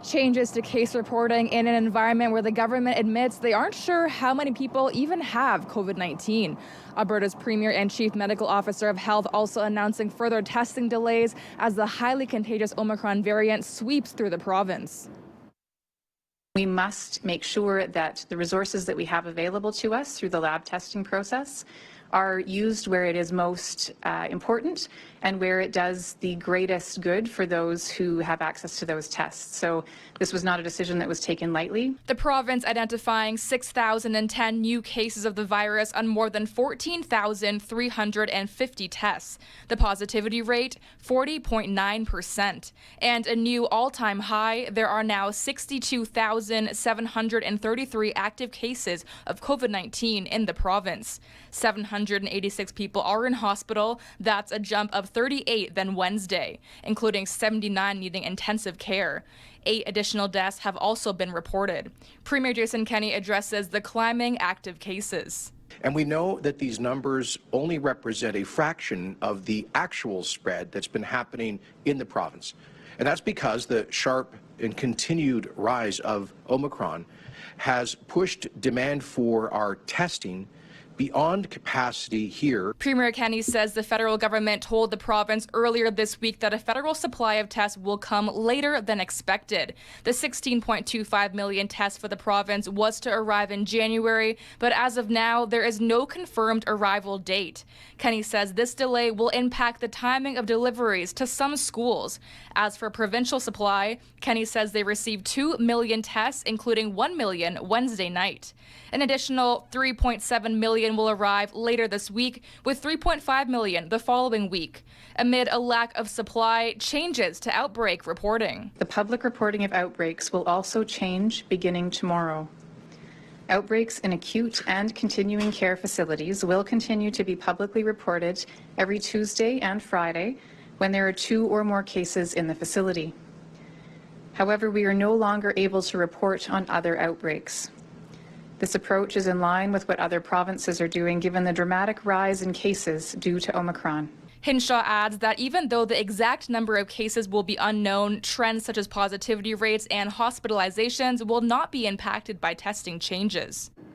Changes to case reporting in an environment where the government admits they aren't sure how many people even have COVID-19. Alberta's Premier and Chief Medical Officer of Health also announcing further testing delays as the highly contagious Omicron variant sweeps through the province. We must make sure that the resources that we have available to us through the lab testing process are used where it is most important and where it does the greatest good for those who have access to those tests. So this was not a decision that was taken lightly. The province identifying 6,010 new cases of the virus on more than 14,350 tests. The positivity rate, 40.9%. And a new all-time high, there are now 62,733 active cases of COVID-19 in the province. 786 people are in hospital. That's a jump of 38 than Wednesday, including 79 needing intensive care. 8 additional deaths have also been reported. Premier Jason Kenney addresses the climbing active cases. And we know that these numbers only represent a fraction of the actual spread that's been happening in the province. And that's because the sharp and continued rise of Omicron has pushed demand for our testing beyond capacity here. Premier Kenney says the federal government told the province earlier this week that a federal supply of tests will come later than expected. The 16.25 million tests for the province was to arrive in January, but as of now, there is no confirmed arrival date. Kenney says this delay will impact the timing of deliveries to some schools. As for provincial supply, Kenney says they received 2 million tests, including 1 million Wednesday night. An additional 3.7 million will arrive later this week, with 3.5 million the following week. Amid a lack of supply, changes to outbreak reporting. The public reporting of outbreaks will also change beginning tomorrow. Outbreaks in acute and continuing care facilities will continue to be publicly reported every Tuesday and Friday when there are 2 or more cases in the facility. However, we are no longer able to report on other outbreaks. This approach is in line with what other provinces are doing, given the dramatic rise in cases due to Omicron. Hinshaw adds that even though the exact number of cases will be unknown, trends such as positivity rates and hospitalizations will not be impacted by testing changes.